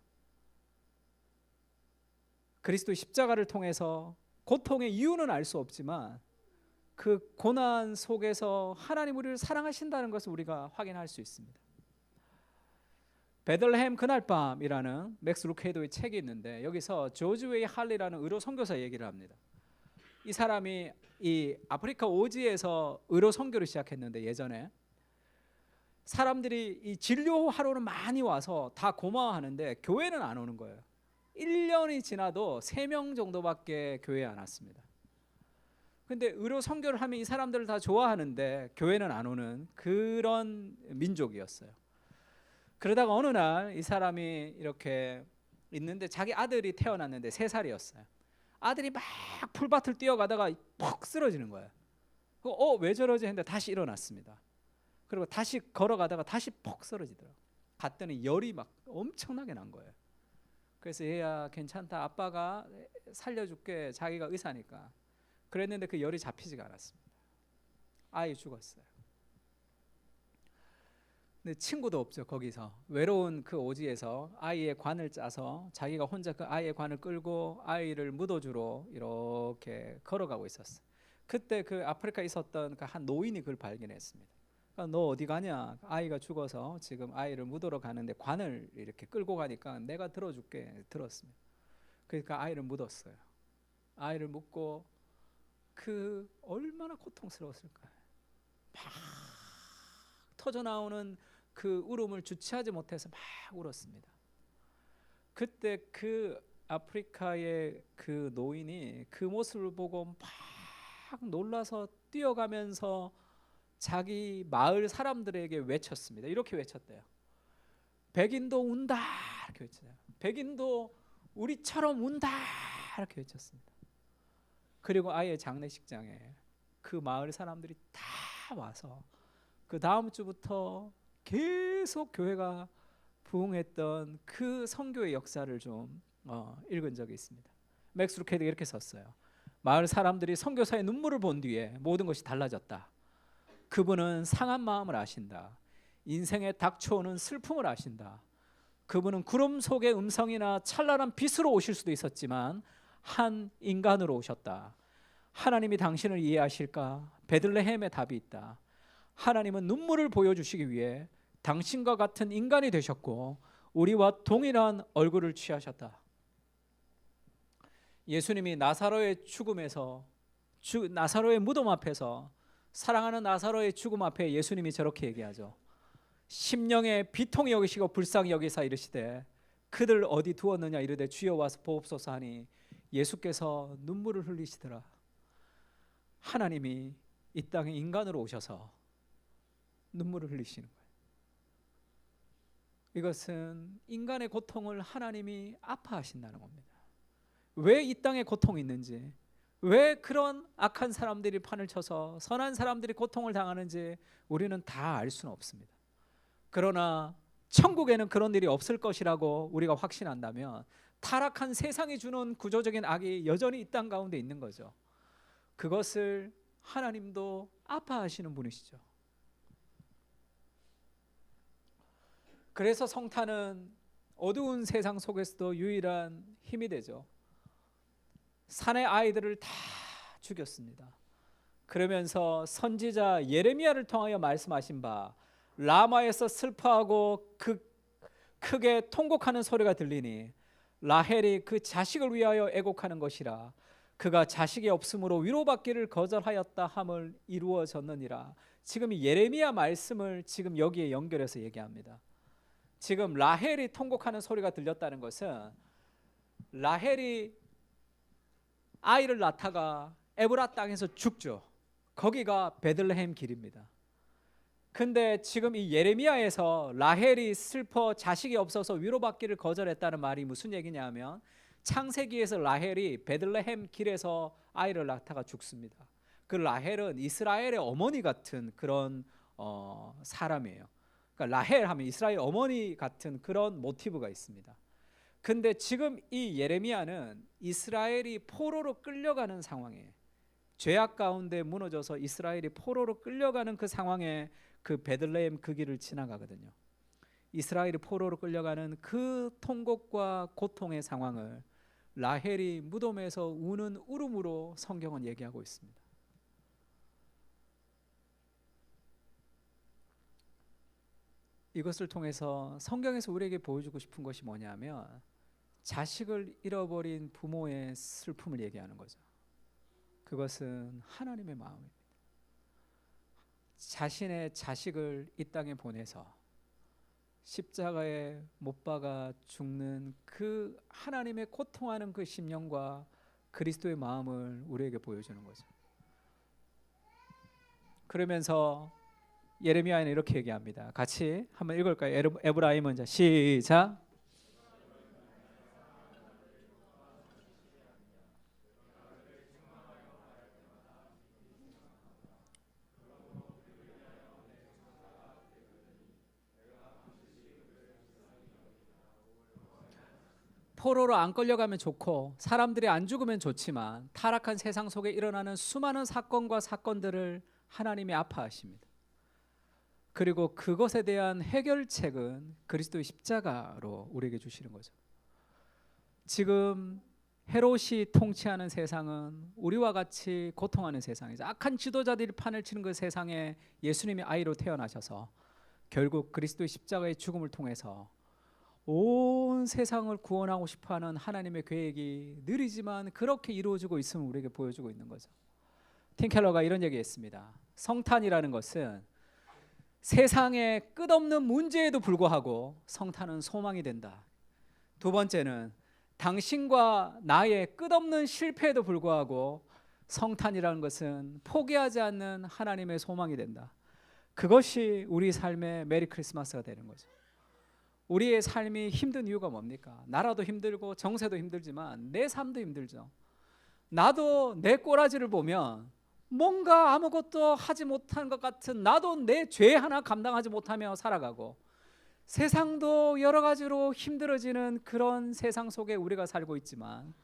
그리스도의 십자가를 통해서 고통의 이유는 알 수 없지만 그 고난 속에서 하나님 우리를 사랑하신다는 것을 우리가 확인할 수 있습니다. 베들레헴 그날 밤이라는 맥스 루케이도의 책이 있는데 여기서 조지 웨이 할리라는 의료 선교사 얘기를 합니다. 이 사람이 이 아프리카 오지에서 의료 선교를 시작했는데, 예전에 사람들이 이 진료하러는 많이 와서 다 고마워하는데 교회는 안 오는 거예요. 1년이 지나도 3명 정도밖에 교회에 안 왔습니다. 근데 의료 선교를 하면 이 사람들을 다 좋아하는데 교회는 안 오는 그런 민족이었어요. 그러다가 어느 날 이 사람이 이렇게 있는데 자기 아들이 태어났는데 3살이었어요. 아들이 막 풀밭을 뛰어가다가 푹 쓰러지는 거예요. 왜 저러지 했는데 다시 일어났습니다. 그리고 다시 걸어가다가 다시 퍽 쓰러지더라고. 갔더니 열이 막 엄청나게 난 거예요. 그래서 얘야 괜찮다, 아빠가 살려줄게, 자기가 의사니까 그랬는데 그 열이 잡히지가 않았습니다. 아이 죽었어요. 근데 친구도 없죠. 거기서 외로운 그 오지에서 아이의 관을 짜서 자기가 혼자 그 아이의 관을 끌고 아이를 묻어주러 이렇게 걸어가고 있었어요. 그때 그 아프리카에 있었던 그 한 노인이 그걸 발견했습니다. 그러니까 너 어디 가냐? 아이가 죽어서 지금 아이를 묻으러 가는데 관을 이렇게 끌고 가니까 내가 들어줄게. 들었습니다. 그러니까 아이를 묻었어요. 아이를 묻고 그 얼마나 고통스러웠을까요? 막 터져 나오는 그 울음을 주체하지 못해서 막 울었습니다. 그때 그 아프리카의 그 노인이 그 모습을 보고 막 놀라서 뛰어가면서 자기 마을 사람들에게 외쳤습니다. 이렇게 외쳤대요. 백인도 운다, 이렇게 외쳐요. 백인도 우리처럼 운다, 이렇게 외쳤습니다. 그리고 아예 장례식장에 그 마을 사람들이 다 와서 그 다음 주부터 계속 교회가 부흥했던 그 선교의 역사를 좀 읽은 적이 있습니다. 맥스 루케드가 이렇게 썼어요. 마을 사람들이 선교사의 눈물을 본 뒤에 모든 것이 달라졌다. 그분은 상한 마음을 아신다. 인생에 닥쳐오는 슬픔을 아신다. 그분은 구름 속의 음성이나 찬란한 빛으로 오실 수도 있었지만 한 인간으로 오셨다. 하나님이 당신을 이해하실까? 베들레헴에 답이 있다. 하나님은 눈물을 보여주시기 위해 당신과 같은 인간이 되셨고 우리와 동일한 얼굴을 취하셨다. 예수님이 나사로의 죽음에서 나사로의 무덤 앞에서 사랑하는 나사로의 죽음 앞에 예수님이 저렇게 얘기하죠. 심령의 비통히 여기시고 불쌍히 여기사 이르시되 그들 어디 두었느냐 이르되 주여 와서 보옵소서 하니 예수께서 눈물을 흘리시더라. 하나님이 이 땅에 인간으로 오셔서 눈물을 흘리시는 거예요. 이것은 인간의 고통을 하나님이 아파하신다는 겁니다. 왜 이 땅에 고통이 있는지, 왜 그런 악한 사람들이 판을 쳐서 선한 사람들이 고통을 당하는지 우리는 다 알 수는 없습니다. 그러나 천국에는 그런 일이 없을 것이라고 우리가 확신한다면 타락한 세상이 주는 구조적인 악이 여전히 이 땅 가운데 있는 거죠. 그것을 하나님도 아파하시는 분이시죠. 그래서 성탄은 어두운 세상 속에서도 유일한 힘이 되죠. 산의 아이들을 다 죽였습니다. 그러면서 선지자 예레미야를 통하여 말씀하신 바 라마에서 슬퍼하고 크게 통곡하는 소리가 들리니 라헬이 그 자식을 위하여 애곡하는 것이라. 그가 자식이 없으므로 위로받기를 거절하였다 함을 이루어졌느니라. 지금 이 예레미야 말씀을 지금 여기에 연결해서 얘기합니다. 지금 라헬이 통곡하는 소리가 들렸다는 것은 라헬이 아이를 낳다가 에브라 땅에서 죽죠. 거기가 베들레헴 길입니다. 근데 지금 이 예레미야에서 라헬이 슬퍼 자식이 없어서 위로받기를 거절했다는 말이 무슨 얘기냐면 창세기에서 라헬이 베들레헴 길에서 아이를 낳다가 죽습니다. 그 라헬은 이스라엘의 어머니 같은 그런 사람이에요. 그러니까 라헬 하면 이스라엘 어머니 같은 그런 모티브가 있습니다. 근데 지금 이 예레미야는 이스라엘이 포로로 끌려가는 상황이에요. 죄악 가운데 무너져서 이스라엘이 포로로 끌려가는 그 상황에 그 베들레헴 그 길을 지나가거든요. 이스라엘이 포로로 끌려가는 그 통곡과 고통의 상황을 라헬이 무덤에서 우는 울음으로 성경은 얘기하고 있습니다. 이것을 통해서 성경에서 우리에게 보여주고 싶은 것이 뭐냐면 자식을 잃어버린 부모의 슬픔을 얘기하는 거죠. 그것은 하나님의 마음입니다. 자신의 자식을 이 땅에 보내서 십자가에 못 박아 죽는 그 하나님의 고통하는 그 심령과 그리스도의 마음을 우리에게 보여주는 거죠. 그러면서 예레미야는 이렇게 얘기합니다. 같이 한번 읽을까요? 에브라임은 자 시작. 포로로 안 끌려가면 좋고 사람들이 안 죽으면 좋지만 타락한 세상 속에 일어나는 수많은 사건과 사건들을 하나님이 아파하십니다. 그리고 그것에 대한 해결책은 그리스도의 십자가로 우리에게 주시는 거죠. 지금 헤롯이 통치하는 세상은 우리와 같이 고통하는 세상이죠. 악한 지도자들이 판을 치는 그 세상에 예수님이 아이로 태어나셔서 결국 그리스도의 십자가의 죽음을 통해서 온 세상을 구원하고 싶어하는 하나님의 계획이 느리지만 그렇게 이루어지고 있음을 우리에게 보여주고 있는 거죠. 팀 켈러가 이런 얘기했습니다. 성탄이라는 것은 세상의 끝없는 문제에도 불구하고 성탄은 소망이 된다. 두 번째는 당신과 나의 끝없는 실패에도 불구하고 성탄이라는 것은 포기하지 않는 하나님의 소망이 된다. 그것이 우리 삶의 메리 크리스마스가 되는 거죠. 우리의 삶이 힘든 이유가 뭡니까? 나라도 힘들고 정세도 힘들지만 내 삶도 힘들죠. 나도 내 꼬라지를 보면 뭔가 아무것도 하지 못한 것 같은, 나도 내 죄 하나 감당하지 못하며 살아가고 세상도 여러 가지로 힘들어지는 그런 세상 속에 우리가 살고 있지만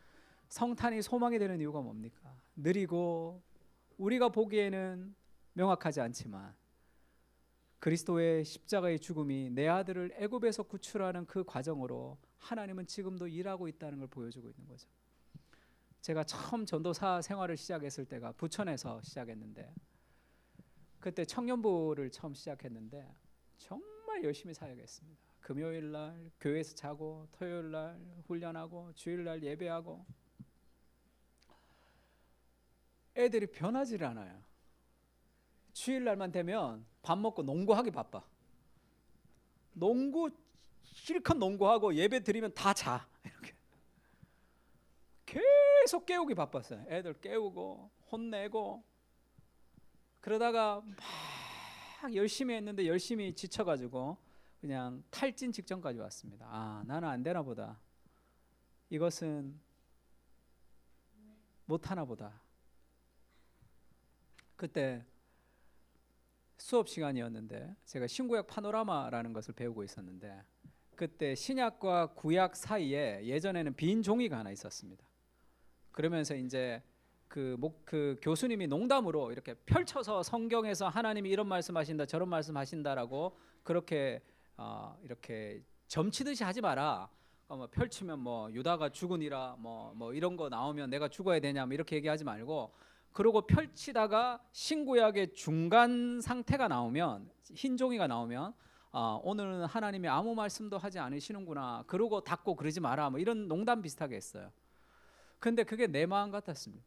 성탄이 소망이 되는 이유가 뭡니까? 느리고 우리가 보기에는 명확하지 않지만 그리스도의 십자가의 죽음이 내 아들을 애굽에서 구출하는 그 과정으로 하나님은 지금도 일하고 있다는 걸 보여주고 있는 거죠. 제가 처음 전도사 생활을 시작했을 때가 부천에서 시작했는데, 그때 청년부를 처음 시작했는데 정말 열심히 사역했습니다. 금요일 날 교회에서 자고, 토요일 날 훈련하고, 주일 날 예배하고. 애들이 변하지를 않아요. 주일 날만 되면 밥 먹고 농구하기 바빠. 농구 실컷 농구하고 예배 드리면 다 자. 이렇게 계속 깨우기 바빴어요. 애들 깨우고 혼내고. 그러다가 막 열심히 했는데 열심히 지쳐가지고 그냥 탈진 직전까지 왔습니다. 아, 나는 안 되나 보다. 이것은 못하나 보다. 그때 수업 시간이었는데 제가 신구약 파노라마라는 것을 배우고 있었는데, 그때 신약과 구약 사이에 예전에는 빈 종이가 하나 있었습니다. 그러면서 이제 그 교수님이 농담으로 이렇게 펼쳐서 성경에서 하나님이 이런 말씀하신다 저런 말씀하신다라고 그렇게 이렇게 점치듯이 하지 마라. 뭐 펼치면 뭐 유다가 죽으니라 뭐 이런 거 나오면 내가 죽어야 되냐 뭐 이렇게 얘기하지 말고, 그리고 펼치다가 신구약의 중간 상태가 나오면, 흰 종이가 나오면 오늘은 하나님이 아무 말씀도 하지 않으시는구나, 그러고 닫고 그러지 마라, 뭐 이런 농담 비슷하게 했어요. 근데 그게 내 마음 같았습니다.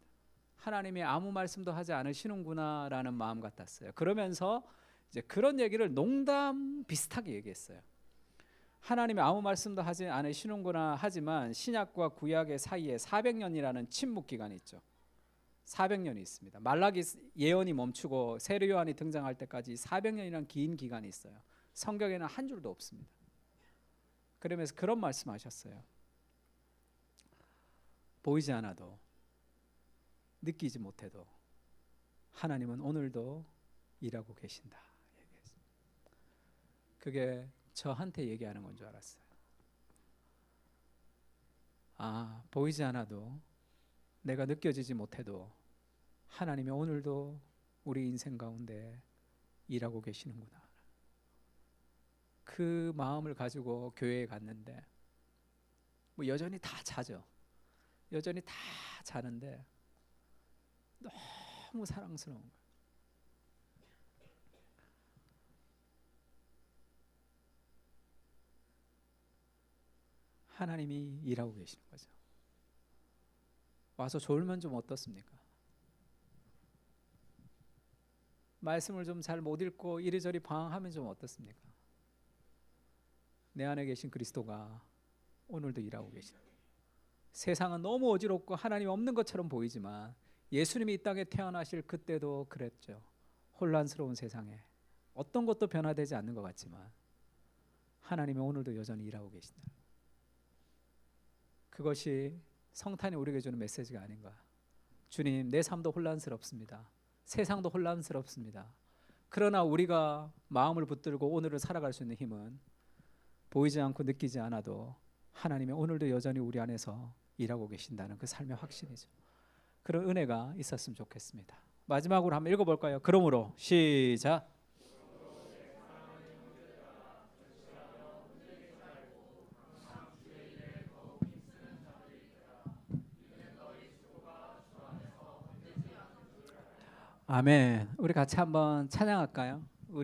하나님이 아무 말씀도 하지 않으시는구나 라는 마음 같았어요. 그러면서 이제 그런 얘기를 농담 비슷하게 얘기했어요. 하나님이 아무 말씀도 하지 않으시는구나 하지만 신약과 구약의 사이에 400년이라는 침묵 기간이 있죠. 400년이 있습니다. 말라기 예언이 멈추고 세례 요한이 등장할 때까지 400년이라는 긴 기간이 있어요. 성경에는 한 줄도 없습니다. 그러면서 그런 말씀하셨어요. 보이지 않아도 느끼지 못해도 하나님은 오늘도 일하고 계신다. 그게 저한테 얘기하는 건 줄 알았어요. 아, 보이지 않아도, 내가 느껴지지 못해도 하나님이 오늘도 우리 인생 가운데 일하고 계시는구나. 그 마음을 가지고 교회에 갔는데 뭐 여전히 다 자죠. 여전히 다 자는데 너무 사랑스러운 거예요. 하나님이 일하고 계시는 거죠. 와서 졸면 좀 어떻습니까? 말씀을 좀 잘 못 읽고 이리저리 방황하면 좀 어떻습니까? 내 안에 계신 그리스도가 오늘도 일하고 계십니다. 세상은 너무 어지럽고 하나님 없는 것처럼 보이지만 예수님이 이 땅에 태어나실 그때도 그랬죠. 혼란스러운 세상에 어떤 것도 변화되지 않는 것 같지만 하나님이 오늘도 여전히 일하고 계신다. 그것이 성탄이 우리에게 주는 메시지가 아닌가. 주님, 내 삶도 혼란스럽습니다. 세상도 혼란스럽습니다. 그러나 우리가 마음을 붙들고 오늘을 살아갈 수 있는 힘은 보이지 않고 느끼지 않아도 하나님이 오늘도 여전히 우리 안에서 일하고 계신다는 그 삶의 확신이죠. 그런 은혜가 있었으면 좋겠습니다. 마지막으로 한번 읽어볼까요? 그러므로 시작. 아멘. 우리 같이 한번 찬양할까요?